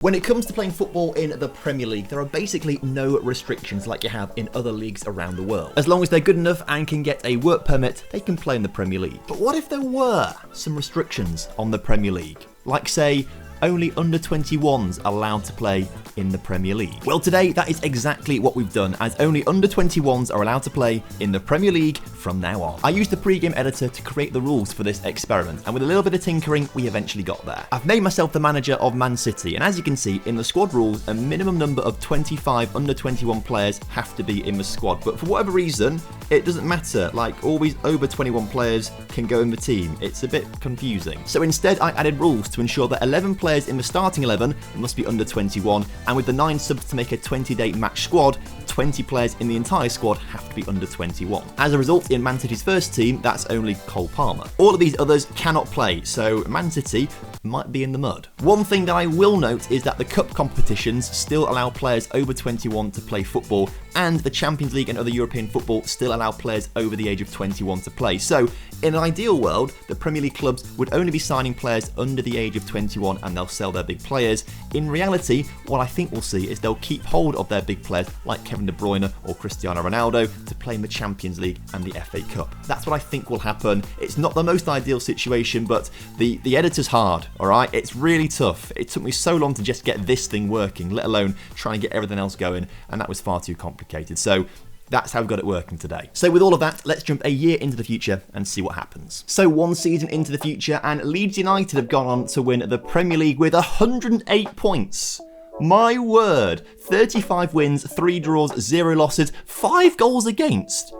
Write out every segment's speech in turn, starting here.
When it comes to playing football in the Premier League, there are basically no restrictions like you have in other leagues around the world. As long as they're good enough and can get a work permit, they can play in the Premier League. But what if there were some restrictions on the Premier League? Like, say, only under 21s allowed to play in the Premier League. Well, today that is exactly what we've done, as only under 21s are allowed to play in the Premier League from now on. I used the pre-game editor to create the rules for this experiment, and with a little bit of tinkering, we eventually got there. I've made myself the manager of Man City, and as you can see, in the squad rules, a minimum number of 25 under 21 players have to be in the squad. But for whatever reason, it doesn't matter. Like, always over 21 players can go in the team. It's a bit confusing. So instead, I added rules to ensure that 11 players in the starting 11 must be under 21, and with the 9 subs to make a 20-day match squad, 20 players in the entire squad have to be under 21. As a result, in Man City's first team, that's only Cole Palmer. All of these others cannot play, so Man City might be in the mud. One thing that I will note is that the cup competitions still allow players over 21 to play football, and the Champions League and other European football still allow players over the age of 21 to play. So, in an ideal world, the Premier League clubs would only be signing players under the age of 21 and they'll sell their big players. In reality, what I think we'll see is they'll keep hold of their big players like Kevin De Bruyne or Cristiano Ronaldo to play in the Champions League and the FA Cup. That's what I think will happen. It's not the most ideal situation, but the editor's hard, alright? It's really tough. It took me so long to just get this thing working, let alone try and get everything else going, and that was far too complicated. So that's how we've got it working today. So with all of that, let's jump a year into the future and see what happens. So one season into the future, and Leeds United have gone on to win the Premier League with 108 points. My word, 35 wins, 3 draws, 0 losses, 5 goals against.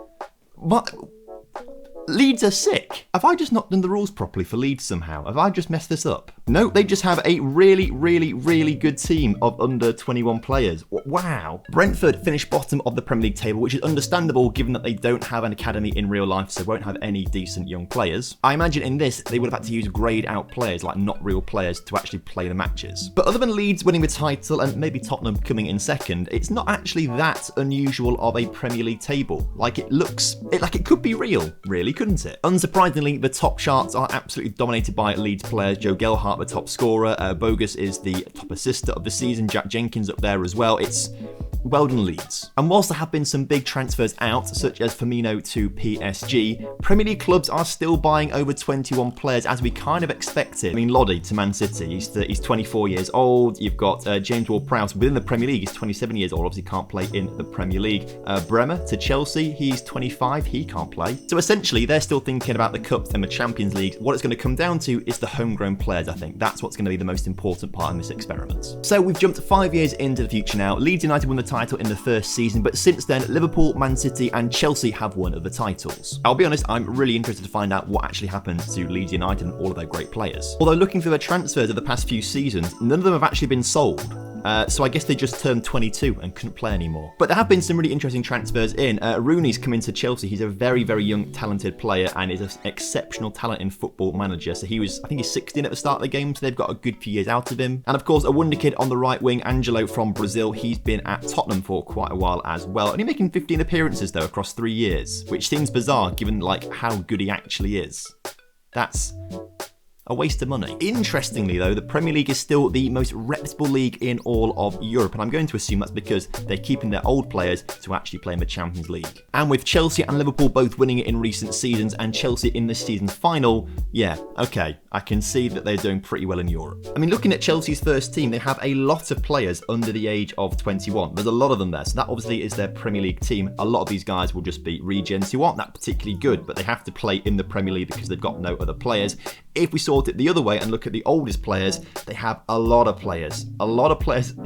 But Leeds are sick. Have I just not done the rules properly for Leeds somehow? Have I just messed this up? No, they just have a really good team of under 21 players. Wow. Brentford finished bottom of the Premier League table, which is understandable given that they don't have an academy in real life, so won't have any decent young players. I imagine in this, they would have had to use greyed out players, like not real players, to actually play the matches. But other than Leeds winning the title and maybe Tottenham coming in second, it's not actually that unusual of a Premier League table. Like, it could be real, really, couldn't it? Unsurprisingly, the top charts are absolutely dominated by Leeds players. Joe Gelhardt, the top scorer. Bogus is the top assister of the season. Jack Jenkins up there as well. It's well done, Leeds. And whilst there have been some big transfers out, such as Firmino to PSG, Premier League clubs are still buying over 21 players, as we kind of expected. I mean, Lodi to Man City, he's 24 years old. You've got James Ward-Prowse within the Premier League. He's 27 years old, obviously can't play in the Premier League. Bremer to Chelsea, he's 25, he can't play. So essentially, they're still thinking about the Cups and the Champions League. What it's going to come down to is the homegrown players, I think. That's what's going to be the most important part in this experiment. So we've jumped 5 years into the future now. Leeds United won the title in the first season, but since then, Liverpool, Man City and Chelsea have won the titles. I'll be honest, I'm really interested to find out what actually happened to Leeds United and all of their great players. Although looking through the transfers of the past few seasons, none of them have actually been sold. So I guess they just turned 22 and couldn't play anymore. But there have been some really interesting transfers in. Rooney's come into Chelsea. He's a very young, talented player and is an exceptional talent in Football Manager. So I think he's 16 at the start of the game, so they've got a good few years out of him. And of course, a Wonderkid on the right wing, Angelo from Brazil. He's been at Tottenham for quite a while as well. Only making 15 appearances though across 3 years, which seems bizarre given like how good he actually is. That's a waste of money. Interestingly though, the Premier League is still the most reputable league in all of Europe, and I'm going to assume that's because they're keeping their old players to actually play in the Champions League. And with Chelsea and Liverpool both winning it in recent seasons, and Chelsea in this season's final, yeah, okay, I can see that they're doing pretty well in Europe. I mean, looking at Chelsea's first team, they have a lot of players under the age of 21. There's a lot of them there, so that obviously is their Premier League team. A lot of these guys will just be regens who aren't that particularly good, but they have to play in the Premier League because they've got no other players. If we sort it the other way and look at the oldest players, they have a lot of players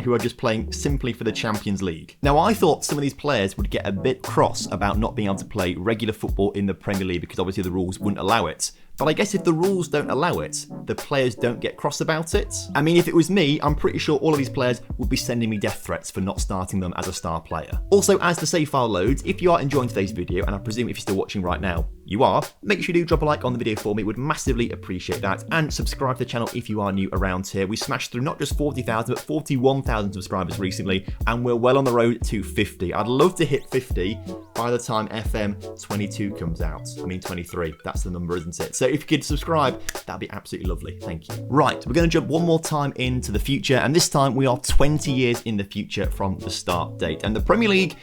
who are just playing simply for the Champions League. Now, I thought some of these players would get a bit cross about not being able to play regular football in the Premier League because obviously the rules wouldn't allow it. But I guess if the rules don't allow it, the players don't get cross about it. I mean, if it was me, I'm pretty sure all of these players would be sending me death threats for not starting them as a star player. Also, as the save file loads, if you are enjoying today's video, and I presume if you're still watching right now, you are, make sure you do drop a like on the video for me. Would massively appreciate that. And subscribe to the channel if you are new around here. We smashed through not just 40,000 but 41,000 subscribers recently, and we're well on the road to 50. I'd love to hit 50 by the time FM 22 comes out. I mean 23, that's the number, isn't it? So if you could subscribe, that'd be absolutely lovely. Thank you. Right, we're going to jump one more time into the future, and this time we are 20 years in the future from the start date. And the Premier League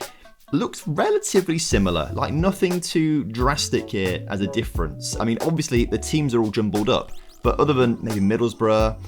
looks relatively similar, like nothing too drastic here as a difference. I mean, obviously the teams are all jumbled up, but other than maybe Middlesbrough,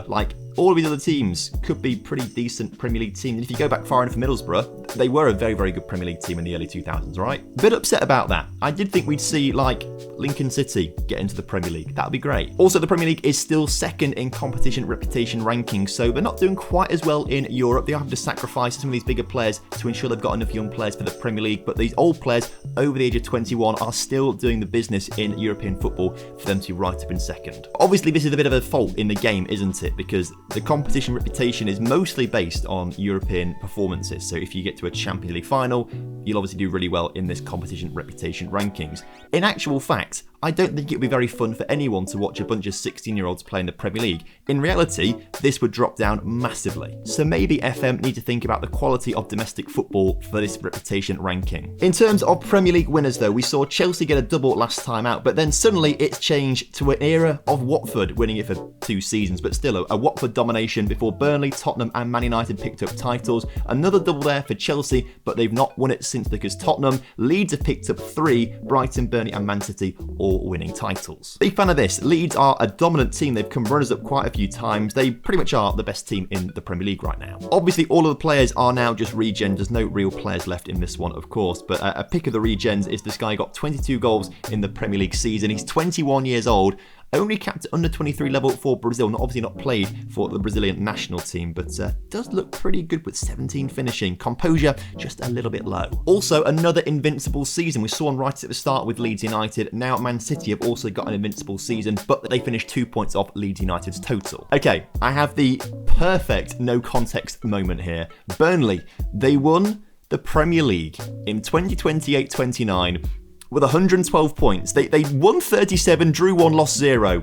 like all of these other teams could be pretty decent Premier League teams. And if you go back far enough for Middlesbrough, they were a very, very good Premier League team in the early 2000s, right? Bit upset about that. I did think we'd see, like, Lincoln City get into the Premier League. That would be great. Also, the Premier League is still second in competition reputation rankings, so they're not doing quite as well in Europe. They have to sacrifice some of these bigger players to ensure they've got enough young players for the Premier League, but these old players over the age of 21 are still doing the business in European football for them to be right up in second. Obviously, this is a bit of a fault in the game, isn't it? Because the competition reputation is mostly based on European performances. So if you get to a Champions League final, you'll obviously do really well in this competition reputation rankings. In actual fact, I don't think it would be very fun for anyone to watch a bunch of 16-year-olds play in the Premier League. In reality, this would drop down massively. So maybe FM need to think about the quality of domestic football for this reputation ranking. In terms of Premier League winners though, we saw Chelsea get a double last time out, but then suddenly it's changed to an era of Watford winning it for 2 seasons, but still a Watford domination before Burnley, Tottenham and Man United picked up titles. Another double there for Chelsea, but they've not won it since because Tottenham, Leeds have picked up 3, Brighton, Burnley and Man City all winning titles. Big fan of this. Leeds are a dominant team. They've come runners up quite a few times. They pretty much are the best team in the Premier League right now. Obviously, all of the players are now just regens. There's no real players left in this one, of course, but a pick of the regens is this guy who got 22 goals in the Premier League season. He's 21 years old. Only capped at under 23 level for Brazil, obviously not played for the Brazilian national team, but does look pretty good with 17 finishing. Composure just a little bit low. Also, another invincible season. We saw one right at the start with Leeds United. Now Man City have also got an invincible season, but they finished 2 points off Leeds United's total. Okay, I have the perfect no context moment here. Burnley, they won the Premier League in 2028-29 with 112 points. They won 37, drew 1, lost 0.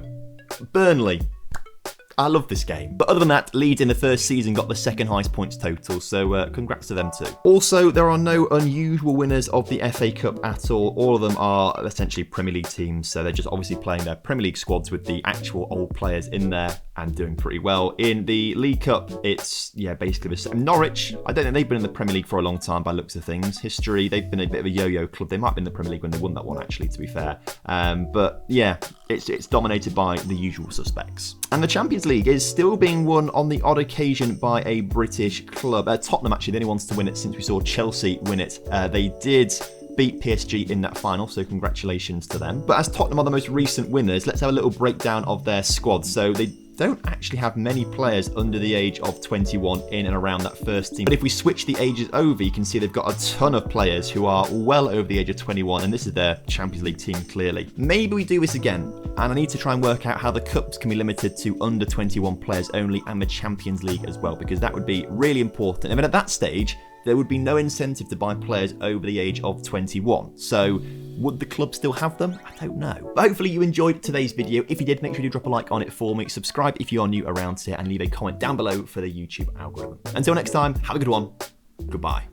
Burnley. I love this game. But other than that, Leeds in the first season got the second highest points total, so congrats to them too. Also, there are no unusual winners of the FA Cup at all. All of them are essentially Premier League teams, so they're just obviously playing their Premier League squads with the actual old players in there and doing pretty well. In the League Cup, it's, basically the same. Norwich, I don't think they've been in the Premier League for a long time by looks of things. History, they've been a bit of a yo-yo club. They might have been in the Premier League when they won that one, actually, to be fair. But yeah, it's dominated by the usual suspects. And the Champions League is still being won on the odd occasion by a British club. Tottenham, actually, the only ones to win it since we saw Chelsea win it. They did beat PSG in that final, so congratulations to them. But as Tottenham are the most recent winners, let's have a little breakdown of their squad. So they don't actually have many players under the age of 21 in and around that first team. But if we switch the ages over, you can see they've got a ton of players who are well over the age of 21, and this is their Champions League team, clearly. Maybe we do this again, and I need to try and work out how the Cups can be limited to under 21 players only and the Champions League as well, because that would be really important. And then at that stage, there would be no incentive to buy players over the age of 21. So would the club still have them? I don't know. But hopefully you enjoyed today's video. If you did, make sure you drop a like on it for me. Subscribe if you are new around here and leave a comment down below for the YouTube algorithm. Until next time, have a good one. Goodbye.